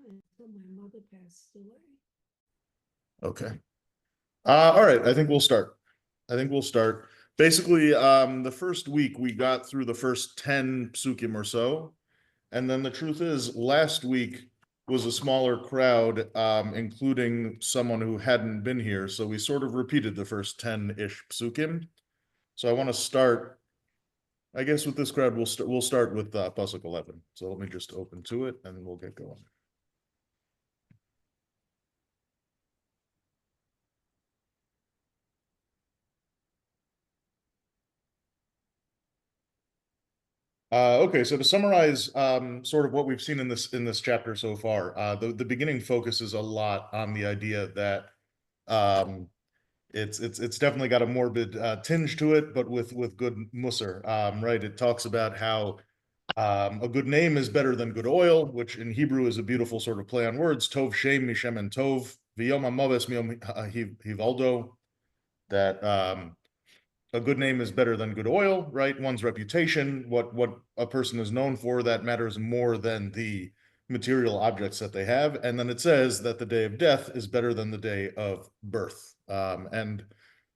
until my mother passed away. Okay. All right. I think we'll start. Basically, the first week we got through the first 10 psukim or so. And then the truth is, last week was a smaller crowd, including someone who hadn't been here. So we sort of repeated the first 10-ish psukim. So I want to start, I guess with this crowd, we'll start with Pasuk 11. So let me just open to it and we'll get going. Okay, so to summarize, sort of what we've seen in this chapter so far, the beginning focuses a lot on the idea that it's definitely got a morbid tinge to it, but with good musar, right? It talks about how a good name is better than good oil, which in Hebrew is a beautiful sort of play on words. Tov shem mishem and tov v'yom hamaves miyom hivaldo. That a good name is better than good oil, right? One's reputation, what a person is known for, that matters more than the material objects that they have. And then it says that the day of death is better than the day of birth. And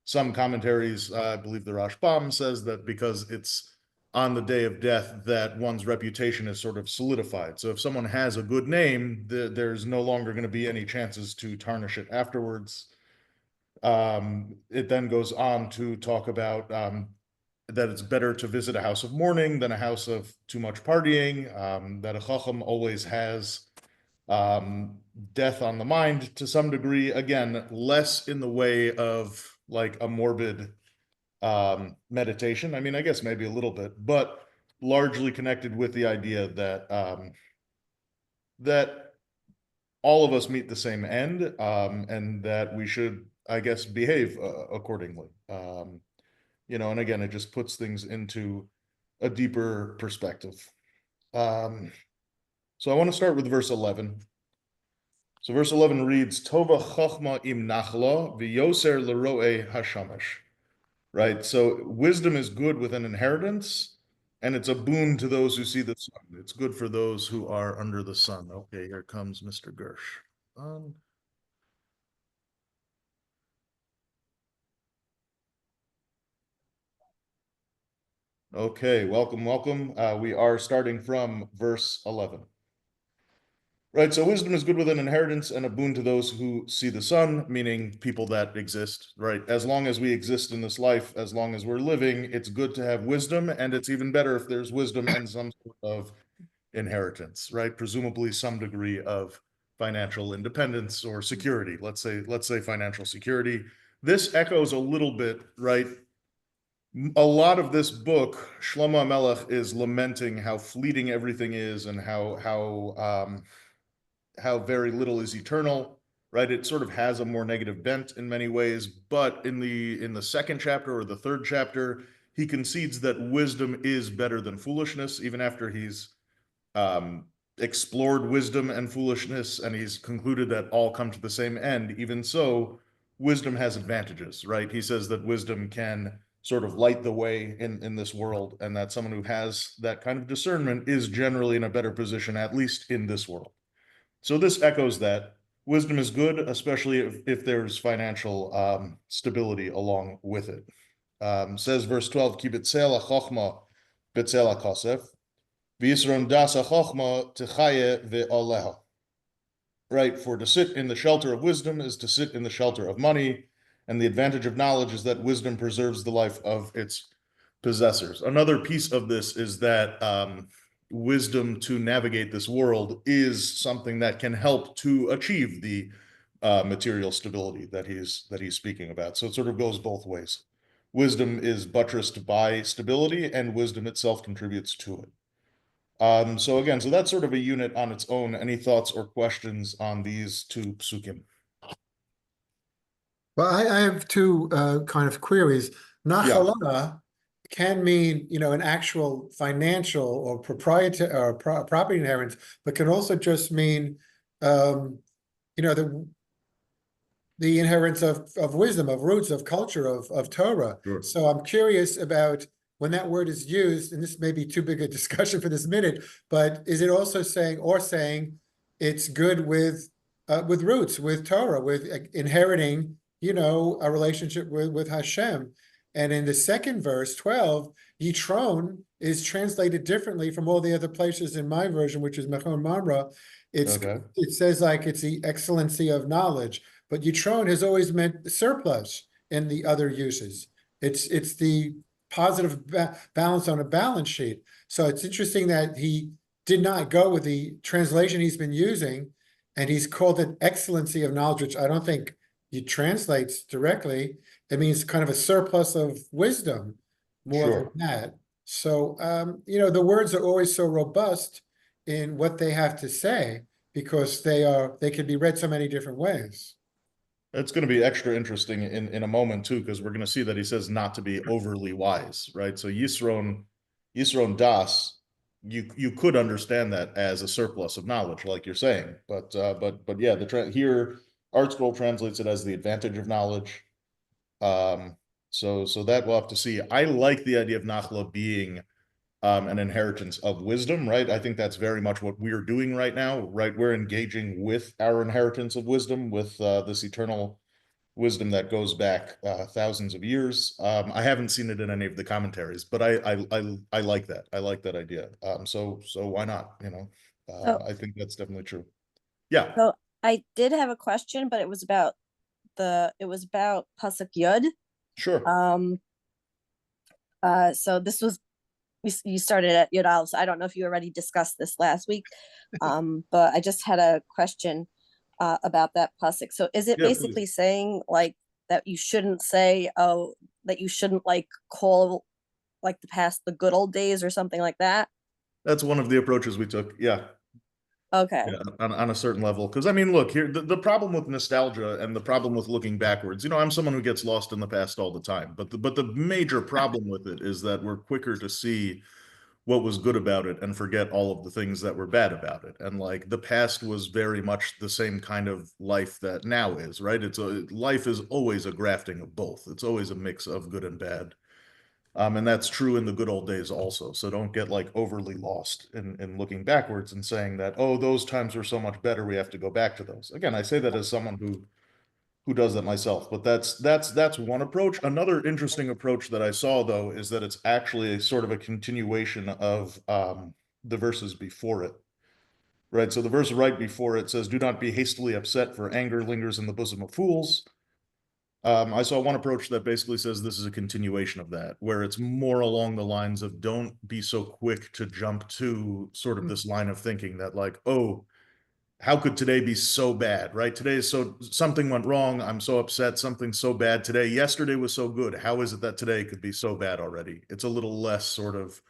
some commentaries, I believe the Rashbam says that because it's on the day of death that one's reputation is sort of solidified. So if someone has a good name, there's no longer going to be any chances to tarnish it afterwards. It then goes on to talk about that it's better to visit a house of mourning than a house of too much partying, that a chacham always has death on the mind to some degree. Again, less in the way of like a morbid meditation. I mean, I guess maybe a little bit, but largely connected with the idea that that all of us meet the same end, and that we should, I guess, behave accordingly. And again, it just puts things into a deeper perspective. So I want to start with verse 11. So verse 11 reads, Tova chachma im nachla v'yoser leroe hashamash. Right? So wisdom is good with an inheritance, and it's a boon to those who see the sun. It's good for those who are under the sun. Okay, here comes Mr. Gersh. Okay, welcome. We are starting from verse 11. Right, so wisdom is good with an inheritance and a boon to those who see the sun, meaning people that exist, right? As long as we exist in this life, as long as we're living, it's good to have wisdom, and it's even better if there's wisdom and some sort of inheritance, right? Presumably some degree of financial independence or security. Let's say financial security. This echoes a little bit, right? A lot of this book, Shlomo HaMelech is lamenting how fleeting everything is and how very little is eternal, right? It sort of has a more negative bent in many ways, but in the second chapter or the third chapter, he concedes that wisdom is better than foolishness, even after he's explored wisdom and foolishness, and he's concluded that all come to the same end. Even so, wisdom has advantages, right? He says that wisdom can sort of light the way in this world, and that someone who has that kind of discernment is generally in a better position, at least in this world. So this echoes that. Wisdom is good, especially if there's financial stability along with it. Says verse 12, Ki b'tzel ha'chochma b'tzel ha'kosef, v'yisron das ha'chochma t'chaye ve'oleha. Right, for to sit in the shelter of wisdom is to sit in the shelter of money, and the advantage of knowledge is that wisdom preserves the life of its possessors. Another piece of this is that wisdom to navigate this world is something that can help to achieve the material stability that he's speaking about. So it sort of goes both ways. Wisdom is buttressed by stability, and wisdom itself contributes to it. So that's sort of a unit on its own. Any thoughts or questions on these two psukim? Well, I have two kind of queries. Nachala can mean, an actual financial or proprietary or property inheritance, but can also just mean, the inheritance of wisdom, of roots, of culture, of Torah. Sure. So I'm curious about when that word is used, and this may be too big a discussion for this minute, but is it also saying it's good with roots, with Torah, with inheriting, a relationship with Hashem. And in the second verse, 12, Yitron is translated differently from all the other places in my version, which is Mechon Mamre. Okay. It says like it's the excellency of knowledge, but Yitron has always meant surplus in the other uses. It's the positive balance on a balance sheet. So it's interesting that he did not go with the translation he's been using, and he's called it excellency of knowledge, which I don't think he translates directly. It means kind of a surplus of wisdom more than Sure. that. So, the words are always so robust in what they have to say because they can be read so many different ways. It's going to be extra interesting in a moment too, because we're going to see that he says not to be overly wise, right? So Yisron Das, you could understand that as a surplus of knowledge, like you're saying, but yeah, here Art Scroll translates it as the advantage of knowledge. So that we'll have to see. I like the idea of Nachla being an inheritance of wisdom, right? I think that's very much what we're doing right now, right? We're engaging with our inheritance of wisdom, with this eternal wisdom that goes back thousands of years. I haven't seen it in any of the commentaries, but I like that. I like that idea. So why not? So, I think that's definitely true. Yeah, so I did have a question, but it was about Pasuk Yud. sure. So this was you started at Yud Aleph. So I don't know if you already discussed this last week, but I just had a question about that pasuk. So is it Yeah, basically please. saying like that you shouldn't say, oh, that you shouldn't like call like the past the good old days or something like that? That's one of the approaches we took. Yeah. Okay. Yeah, on a certain level. Because I mean, look, here the problem with nostalgia and the problem with looking backwards, I'm someone who gets lost in the past all the time. But the major problem with it is that we're quicker to see what was good about it and forget all of the things that were bad about it. And like the past was very much the same kind of life that now is, right? Life is always a grafting of both. It's always a mix of good and bad. And that's true in the good old days also. So don't get like overly lost in looking backwards and saying that, oh, those times were so much better, we have to go back to those. Again, I say that as someone who does that myself, but that's one approach. Another interesting approach that I saw though is that it's actually a sort of a continuation of the verses before it. Right. So the verse right before it says, "Do not be hastily upset, for anger lingers in the bosom of fools." I saw one approach that basically says this is a continuation of that, where it's more along the lines of don't be so quick to jump to sort of this line of thinking that like, oh, how could today be so bad, right? Today is something went wrong. I'm so upset. Something's so bad today. Yesterday was so good. How is it that today could be so bad already? It's a little less sort of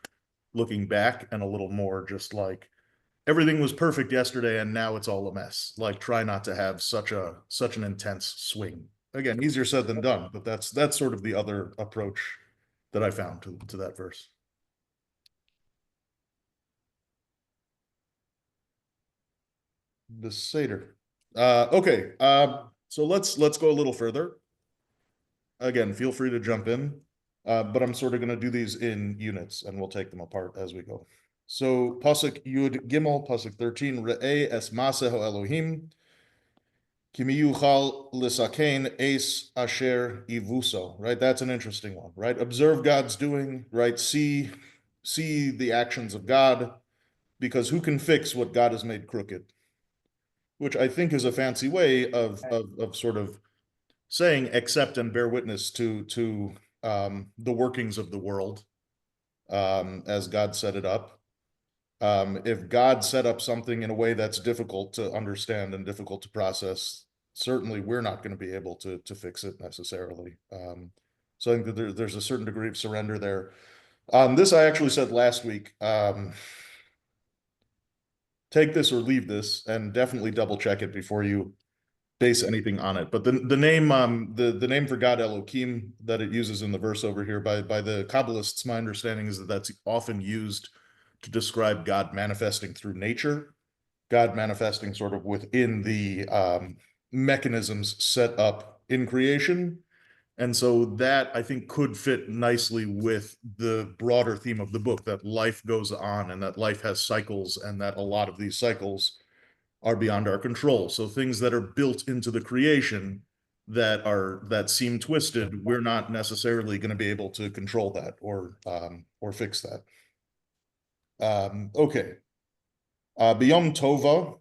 looking back and a little more just like everything was perfect yesterday and now it's all a mess. Like try not to have such an intense swing. Again, easier said than done, but that's sort of the other approach that I found to that verse. The Seder. Okay, so let's go a little further. Again, feel free to jump in, but I'm sort of going to do these in units, and we'll take them apart as we go. So pasuk Yud Gimel, pasuk 13, Re'eh es Maseho Elohim, Kimiyuchal Lisakein es Asher Ivuso. Right, that's an interesting one. Right, observe God's doing. Right, see the actions of God, because who can fix what God has made crooked? Which I think is a fancy way of sort of saying accept and bear witness to the workings of the world as God set it up. If God set up something in a way that's difficult to understand and difficult to process, certainly we're not going to be able to fix it necessarily. So I think that there's a certain degree of surrender there. This I actually said last week. Take this or leave this, and definitely double check it before you base anything on it. But the name for God Elohim that it uses in the verse over here by the Kabbalists, my understanding is that that's often used to describe God manifesting through nature, God manifesting sort of within the mechanisms set up in creation. And so that I think could fit nicely with the broader theme of the book, that life goes on and that life has cycles and that a lot of these cycles are beyond our control. So things that are built into the creation that seem twisted, we're not necessarily going to be able to control that or fix that. Okay. Biyom tova,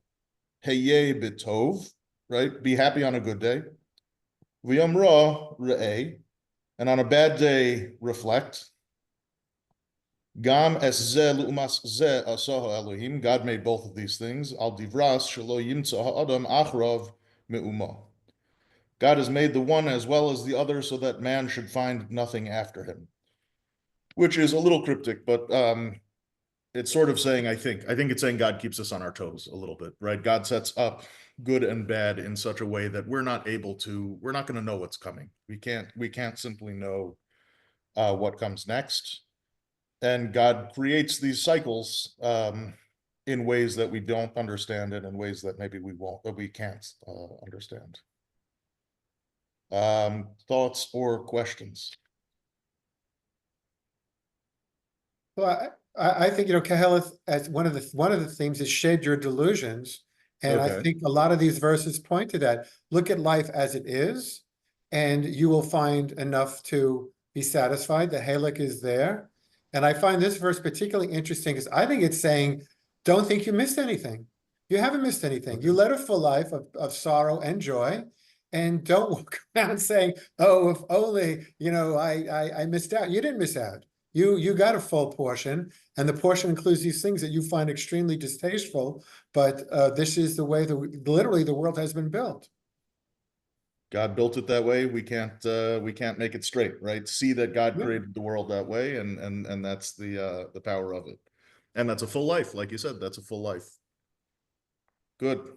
heye b'tov, right? Be happy on a good day. V'yom ra re'eh, and on a bad day, reflect. Gam es ze lu'umas ze asaha Elohim. God made both of these things. Al divras shelo yimtza ha'adam achrav me'uma. God has made the one as well as the other so that man should find nothing after him. Which is a little cryptic, but it's sort of saying, I think it's saying God keeps us on our toes a little bit, right? God sets up good and bad in such a way that we're not going to know what's coming. We can't simply know what comes next. And God creates these cycles in ways that we don't understand and in ways that maybe we can't understand. Thoughts or questions? Well, I think, Kohelet, as one of the themes is shed your delusions. And I Okay. think a lot of these verses point to that. Look at life as it is, and you will find enough to be satisfied. The Halak is there. And I find this verse particularly interesting because I think it's saying, don't think you missed anything. You haven't missed anything. You led a full life of sorrow and joy. And don't walk around saying, oh, if only, I missed out. You didn't miss out. You got a full portion, and the portion includes these things that you find extremely distasteful, but this is the way literally the world has been built. God built it that way. We can't make it straight, right? See that God Yeah. created the world that way, and that's the power of it. And that's a full life, like you said, that's a full life. Good.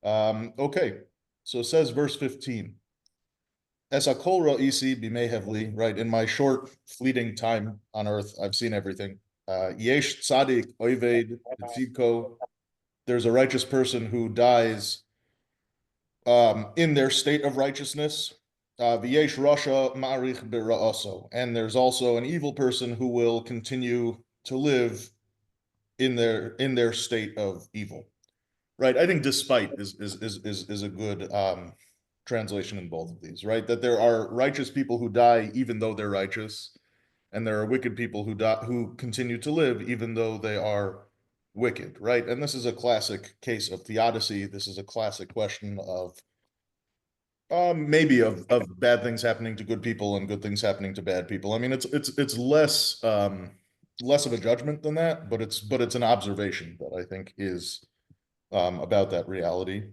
Okay. So it says verse 15. Esakol ra'isi b'mei hevli, right? In my short, fleeting time on earth, I've seen everything. Yesh tzadik oived b'tzidko. There's a righteous person who dies in their state of righteousness. V'yesh rasha ma'arich b'ra'aso. And there's also an evil person who will continue to live in their state of evil. Right. I think despite is a good translation in both of these, right? That there are righteous people who die even though they're righteous, and there are wicked people who continue to live even though they are wicked, right? And this is a classic case of theodicy. This is a classic question of maybe of bad things happening to good people and good things happening to bad people. I mean, it's less less of a judgment than that, but it's an observation that I think is about that reality.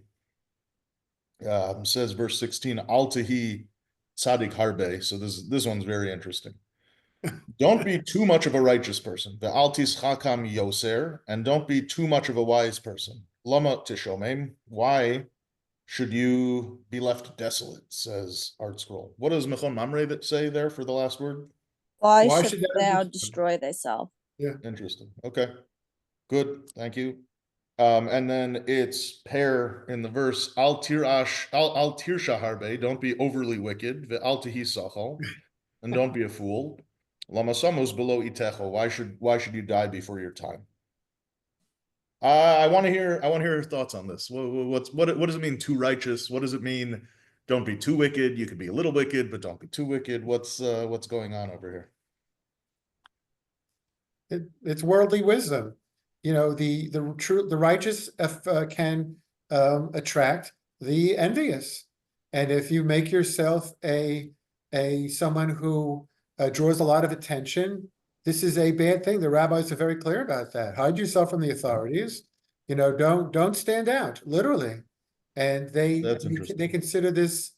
Says verse 16, Al Tahi Tzadik Harbe. So this one's very interesting. Don't be too much of a righteous person. The Altis Chakam Yoser, and don't be too much of a wise person. Lama Tishomem. Why should you be left desolate? Says Art Scroll. What does Mechon Mamre say there for the last word? Why Why should should that thou be- destroy thyself? Yeah. Interesting. Okay. Good. Thank you. And then it's pair in the verse, al tirsha harbe, don't be overly wicked, al tihi sachal, and don't be a fool. Lamasamos below itecho, why should you die before your time? I want to hear your thoughts on this. What does it mean too righteous? What does it mean don't be too wicked? You could be a little wicked, but don't be too wicked. What's going on over here? It's worldly wisdom. The righteous can attract the envious, and if you make yourself a someone who draws a lot of attention, this is a bad thing. The rabbis are very clear about that. Hide yourself from the authorities. Don't stand out, literally. And That's they interesting. consider this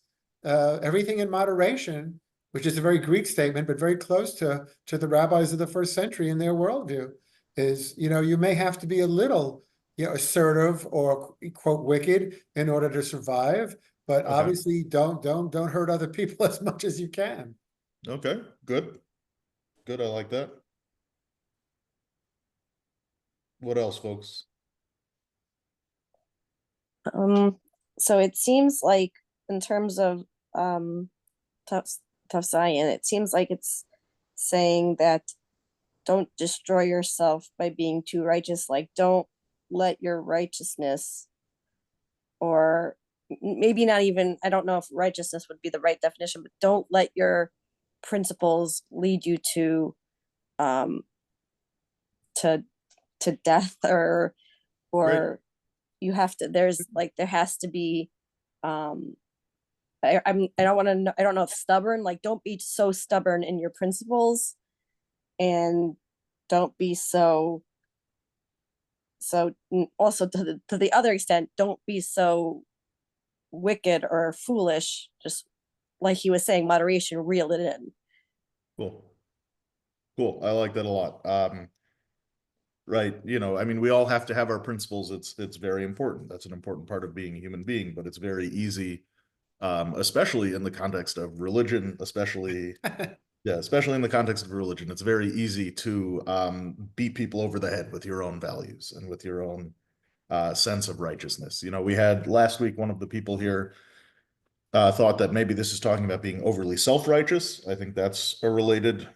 everything in moderation, which is a very Greek statement, but very close to the rabbis of the first century in their worldview, is, you may have to be a little, assertive or quote wicked in order to survive, but Okay. obviously don't hurt other people as much as you can. Okay, good. Good, I like that. What else, folks? So it seems like in terms of tough science, it seems like it's saying that don't destroy yourself by being too righteous. Like, don't let your righteousness, or maybe not even, I don't know if righteousness would be the right definition, but don't let your principles lead you um to to death, or you have to, there has to be, I don't want to know, I don't know if stubborn, like, don't be so stubborn in your principles, and don't be also to the other extent, don't be so wicked or foolish. Just like he was saying, moderation, reel it in. Cool. Cool. I like that a lot. Right. You know, I mean, we all have to have our principles. It's very important. That's an important part of being a human being, but it's very easy, especially in the context of religion, especially in the context of religion, it's very easy to beat people over the head with your own values and with your own sense of righteousness. You know, we had last week one of the people here thought that maybe this is talking about being overly self-righteous. I think that's a related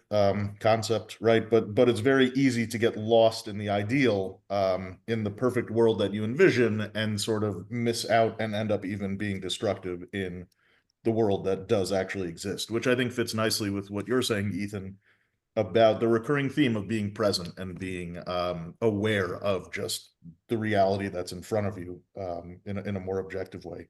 concept, right? But it's very easy to get lost in the ideal, in the perfect world that you envision, and sort of miss out and end up even being destructive in the world that does actually exist, which I think fits nicely with what you're saying, Ethan, about the recurring theme of being present and being aware of just the reality that's in front of you, in a more objective way.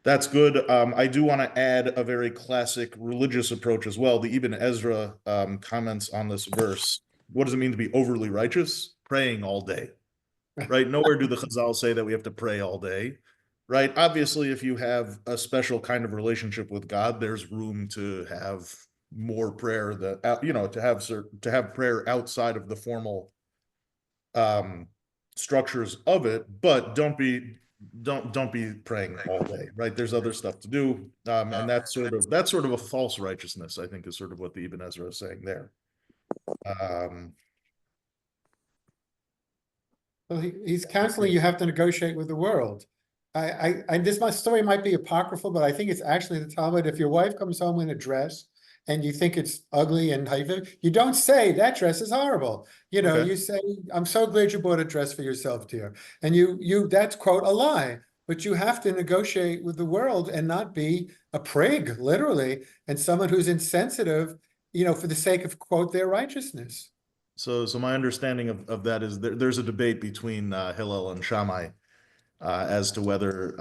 That's good. I do want to add a very classic religious approach as well. The Ibn Ezra comments on this verse. What does it mean to be overly righteous? Praying all day, right? Nowhere do the Chazal say that we have to pray all day, right? Obviously, if you have a special kind of relationship with God, there's room to have more prayer, that, you know, to have prayer outside of the formal structures of it, but don't be praying all day, right? There's other stuff to do, and that's sort of a false righteousness, I think, is sort of what the Ibn Ezra is saying there. Well, he's counseling you have to negotiate with the world. My story might be apocryphal, but I think it's actually the Talmud. If your wife comes home in a dress and you think it's ugly and haifa, you don't say that dress is horrible. You know, Okay. you say, "I'm so glad you bought a dress for yourself, dear." And that's quote a lie. But you have to negotiate with the world and not be a prig, literally, and someone who's insensitive, you know, for the sake of quote their righteousness. So my understanding of that is there's a debate between Hillel and Shammai as to whether,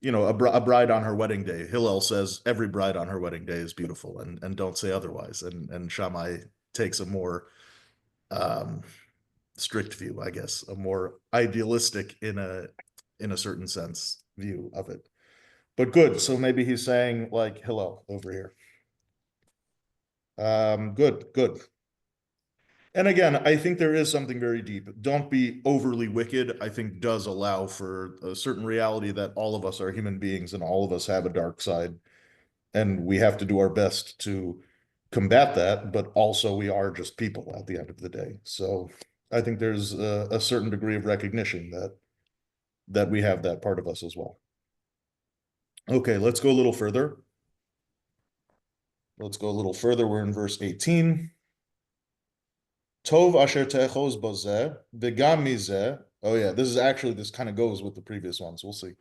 you know, a bride on her wedding day. Hillel says every bride on her wedding day is beautiful, and don't say otherwise. And Shammai takes a more strict view, I guess, a more idealistic in a certain sense view of it. But good. So maybe he's saying like Hillel over here. Good. And again, I think there is something very deep. Don't be overly wicked, I think does allow for a certain reality that all of us are human beings and all of us have a dark side. And we have to do our best to combat that, but also we are just people at the end of the day. So I think there's a certain degree of recognition that we have that part of us as well. Okay, let's go a little further. We're in verse 18. Tov asher te'echoz bozeh, v'gam mizeh. Oh yeah, this kind of goes with the previous ones. We'll see.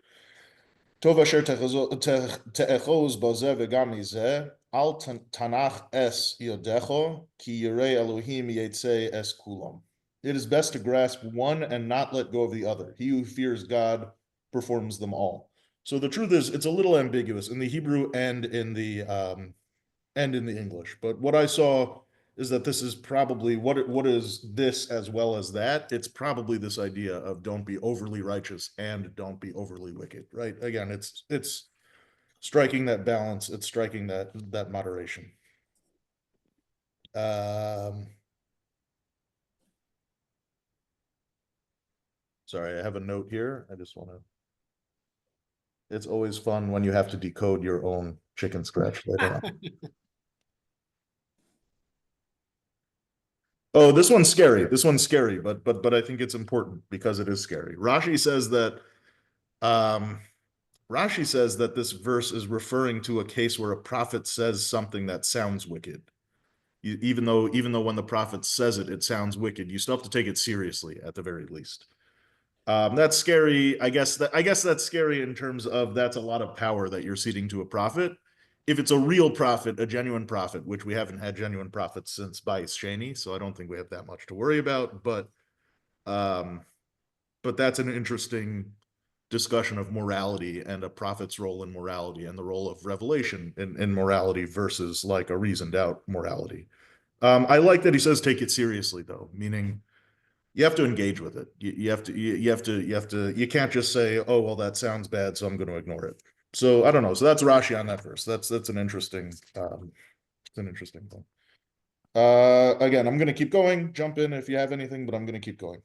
Tov asher te'echoz bozeh v'gam mizeh, al tanach es yodecho, ki yirei Elohim yetzei es kulam. It is best to grasp one and not let go of the other. He who fears God performs them all. So the truth is, it's a little ambiguous in the Hebrew and in the English. But what I saw is that this is probably what is this as well as that. It's probably this idea of don't be overly righteous and don't be overly wicked, right? Again, it's striking that balance. It's striking that moderation. Sorry, I have a note here. I just want to. It's always fun when you have to decode your own chicken scratch later on. Oh, this one's scary. But I think it's important because it is scary. Rashi says that this verse is referring to a case where a prophet says something that sounds wicked. Even though when the prophet says it, it sounds wicked, you still have to take it seriously at the very least. That's scary. I guess that's scary in terms of that's a lot of power that you're ceding to a prophet. If it's a real prophet, a genuine prophet, which we haven't had genuine prophets since Bais Sheni, so I don't think we have that much to worry about. But that's an interesting discussion of morality and a prophet's role in morality and the role of revelation in morality versus like a reasoned out morality. I like that he says take it seriously though, meaning you have to engage with it. You can't just say, oh, well, that sounds bad, so I'm going to ignore it. So I don't know. So that's Rashi on that verse. That's an interesting, it's an interesting thing. Again, I'm going to keep going. Jump in if you have anything, but I'm going to keep going.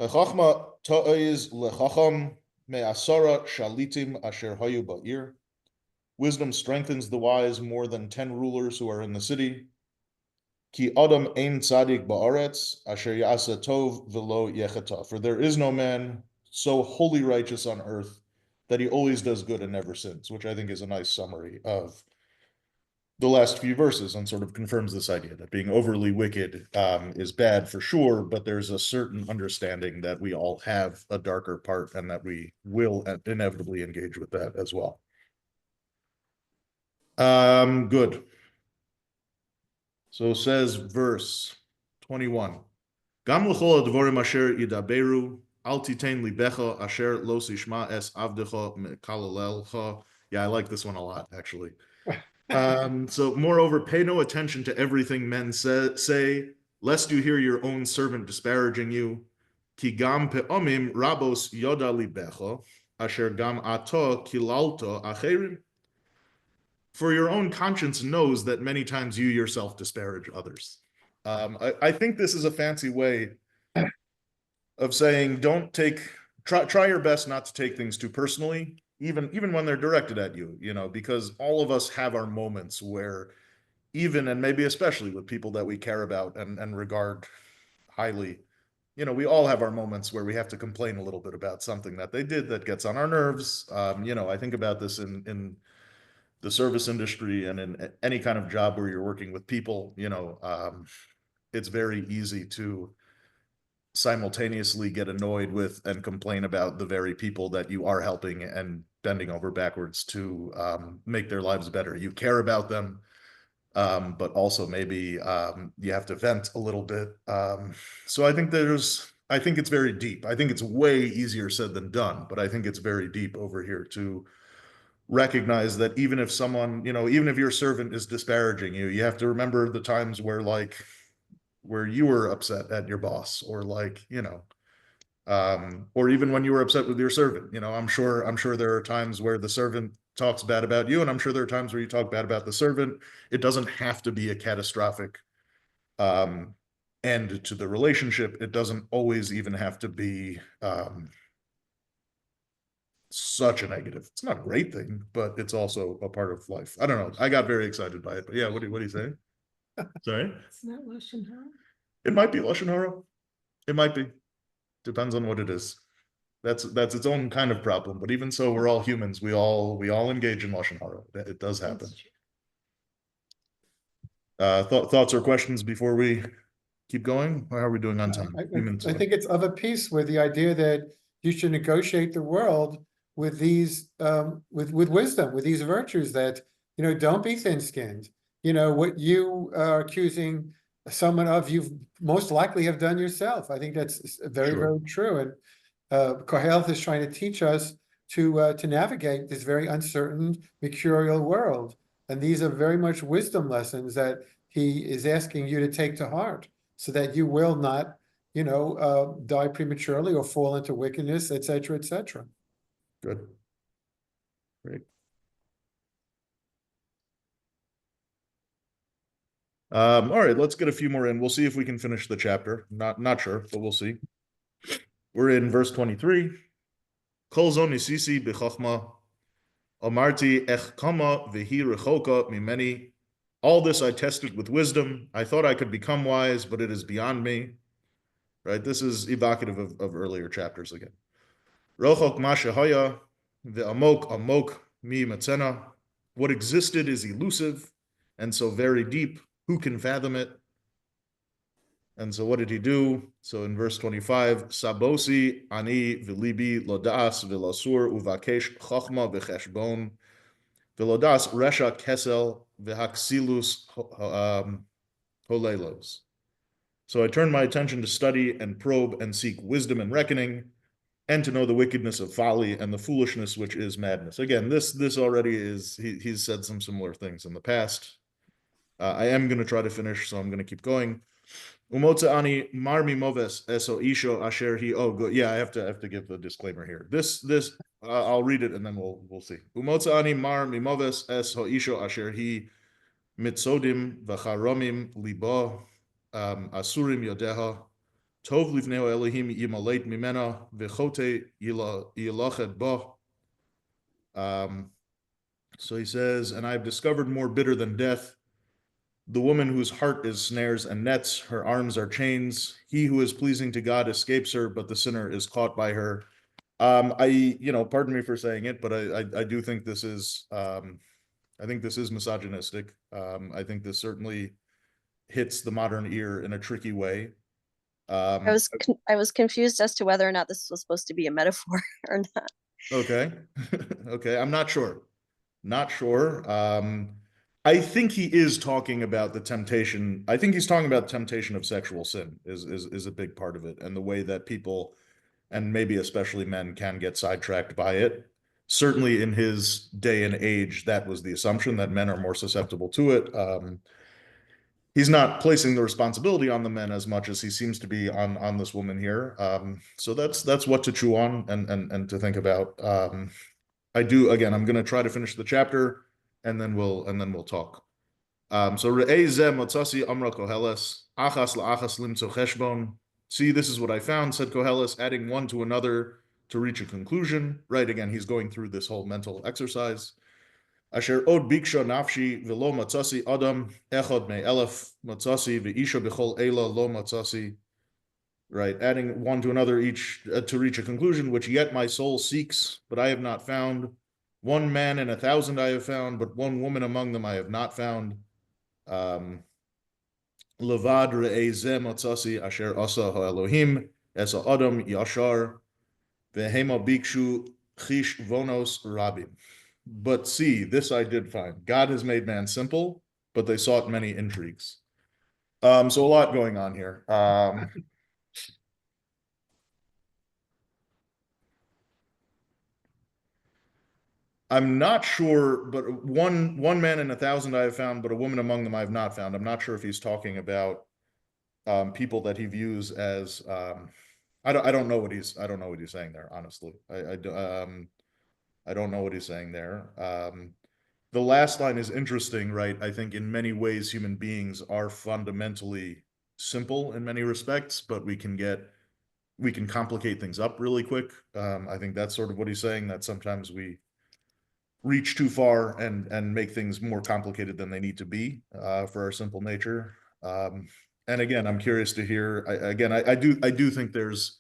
Chachma to'ez lechacham me'asara shalitim asher hayu ba'ir. Wisdom strengthens the wise more than 10 rulers who are in the city. Ki adam ein tzadik ba'aretz asher ya'asa tov v'lo yechata. For there is no man so wholly righteous on earth that he always does good and never sins, which I think is a nice summary of the last few verses and sort of confirms this idea that being overly wicked is bad for sure, but there's a certain understanding that we all have a darker part and that we will inevitably engage with that as well. Good. So says verse 21. Gam l'chol advorim asher yidaberu al titein libecha asher lo sishma es avdecha mekalalelcha. Yeah, I like this one a lot, actually. So moreover, pay no attention to everything men say, lest you hear your own servant disparaging you. Ki gam pe'omim rabos yoda libecha asher gam ato kilalto acherim. For your own conscience knows that many times you yourself disparage others. I think this is a fancy way of saying try your best not to take things too personally, even when they're directed at you, because all of us have our moments where even, and maybe especially with people that we care about and regard highly, we all have our moments where we have to complain a little bit about something that they did that gets on our nerves. I think about this in the service industry and in any kind of job where you're working with people, it's very easy to simultaneously get annoyed with and complain about the very people that you are helping and bending over backwards to make their lives better. You care about them, but also maybe you have to vent a little bit. So I think it's very deep. I think it's way easier said than done, but I think it's very deep over here to recognize that even if someone, even if your servant is disparaging you, you have to remember the times where you were upset at your boss, or or even when you were upset with your servant. I'm sure there are times where the servant talks bad about you, and I'm sure there are times where you talk bad about the servant. It doesn't have to be a catastrophic end to the relationship. It doesn't always even have to be such a negative. It's not a great thing, but it's also a part of life. I don't know. I got very excited by it, but yeah, what do you say? Sorry? It's not Lashon Hara. It might be Lashon Hara. It might be. Depends on what it is. That's its own kind of problem. But even so, we're all humans. We all engage in Lashon Hara. It does happen. Thoughts or questions before we keep going? How are we doing on time? I think it's of a piece with the idea that you should negotiate the world with these with wisdom, with these virtues that, don't be thin-skinned. What you are accusing someone of, you most likely have done yourself. I think that's very, very true. And Kohelet is trying to teach us to navigate this very uncertain, mercurial world. And these are very much wisdom lessons that he is asking you to take to heart, so that you will not, die prematurely or fall into wickedness, etc., etc. Good. Great. All right, let's get a few more in. We'll see if we can finish the chapter. Not sure, but we'll see. We're in verse 23. Kol zo nisisi b'chochma, amarti ech kama v'hi rechoka mimeni. All this I tested with wisdom. I thought I could become wise, but it is beyond me. Right? This is evocative of earlier chapters again. Rochok ma shehaya v'amok amok mi matzena. What existed is elusive, and so very deep, who can fathom it? And so what did he do? So in verse 25, Sabosi ani v'libi lodas v'lasur uvakesh chochma v'cheshbon v'lodas resha kesel v'haksilus holelos. So I turned my attention to study and probe and seek wisdom and reckoning, and to know the wickedness of folly and the foolishness which is madness. Again, this already is, he's said some similar things in the past. I am going to try to finish, so I'm going to keep going. Umotza ani marmi moves eso isho asher he. Oh, good. Yeah, I have to give the disclaimer here. This I'll read it and then we'll see. Umotza ani marmi moves eso isho asher he mitzodim v'charomim libo asurim yodeha tov livneo Elohim yimaleit mimena v'chote yilached bo. So he says, and I've discovered more bitter than death, the woman whose heart is snares and nets, her arms are chains. He who is pleasing to God escapes her, but the sinner is caught by her. Pardon me for saying it, but I do think this is, I think this is misogynistic. I think this certainly hits the modern ear in a tricky way. I was confused as to whether or not this was supposed to be a metaphor or not. Okay. Okay. I'm not sure. Not sure. I think he is talking about the temptation. I think he's talking about temptation of sexual sin is a big part of it, and the way that people, and maybe especially men, can get sidetracked by it. Certainly in his day and age, that was the assumption, that men are more susceptible to it. He's not placing the responsibility on the men as much as he seems to be on this woman here. So that's what to chew on and to think about. I'm going to try to finish the chapter, and then we'll talk. So re'ei zeh motzasi amra Koheles achas la'achas limtzo cheshbon. See, this is what I found, said Koheles, adding one to another to reach a conclusion. Right, again, he's going through this whole mental exercise. Asher od biksha nafshi v'lo motzasi adam echad me'elef motzasi v'isha b'chol eila lo motzasi. Right, adding one to another each to reach a conclusion, which yet my soul seeks, but I have not found. 1 man in 1,000 I have found, but 1 woman among them I have not found. Levad re'ei zeh motzasi asher asa ha'elohim es ha'adam yashar v'hema bikshu chish vonos rabim. But see, this I did find. God has made man simple, but they sought many intrigues. So a lot going on here. I'm not sure, but one man in 1,000 I have found, but a woman among them I have not found. I'm not sure if he's talking about people that he views as I don't know what he's saying there, honestly. I don't know what he's saying there. The last line is interesting, right? I think in many ways human beings are fundamentally simple in many respects, but we can complicate things up really quick. I think that's sort of what he's saying, that sometimes we reach too far and make things more complicated than they need to be for our simple nature. And again, I'm curious to hear. I do think there's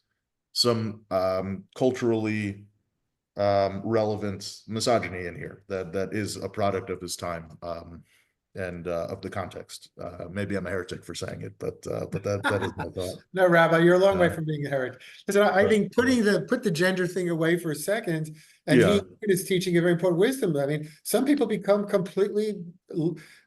some culturally relevant misogyny in here that is a product of his time and of the context. Maybe I'm a heretic for saying it, but that is my thought. No, Rabbi, you're a long way from being a heretic. Listen, I think put the gender thing away for a second, and he is teaching a very important wisdom. I mean, some people become completely,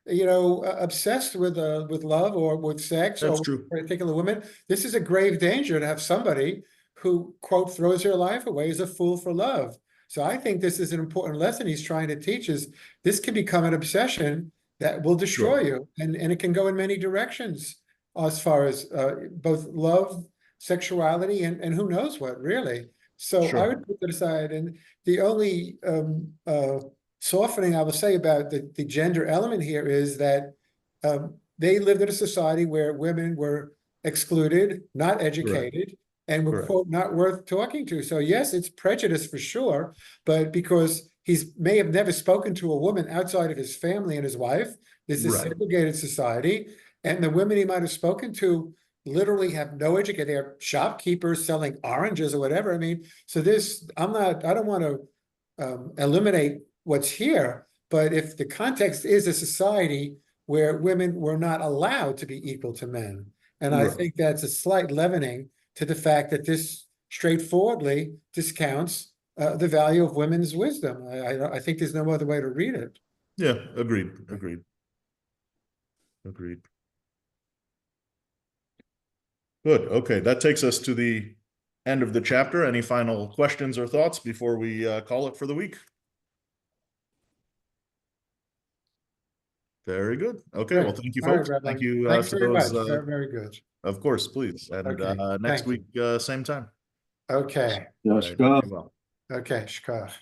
obsessed with love or with sex or with a particular woman. This is a grave danger to have somebody who, quote, throws their life away as a fool for love. So I think this is an important lesson he's trying to teach, is this can become an obsession that will destroy you. And it can go in many directions as far as both love, sexuality, and who knows what, really. So I would put that aside. And the only softening I will say about the gender element here is that they lived in a society where women were excluded, not educated, and were, quote, not worth talking to. So yes, it's prejudice for sure, but because may have never spoken to a woman outside of his family and his wife. This is a segregated society. And the women he might have spoken to literally have no education. They're shopkeepers selling oranges or whatever. I mean, so I don't want to eliminate what's here, but if the context is a society where women were not allowed to be equal to men. And I Right. think that's a slight leavening to the fact that this straightforwardly discounts the value of women's wisdom. I think there's no other way to read it. Yeah, agreed, agreed. Agreed. Good, okay, that takes us to the end of the chapter. Any final questions or thoughts before we call it for the week? Very good. Okay, well, Great. thank you, All right, folks. Rabbi. Thank you. Thanks For very those, much. Very, very good. of course, please. And Okay, next thank you. week, same time. Okay, All right, Yashka. be well. okay, shkach.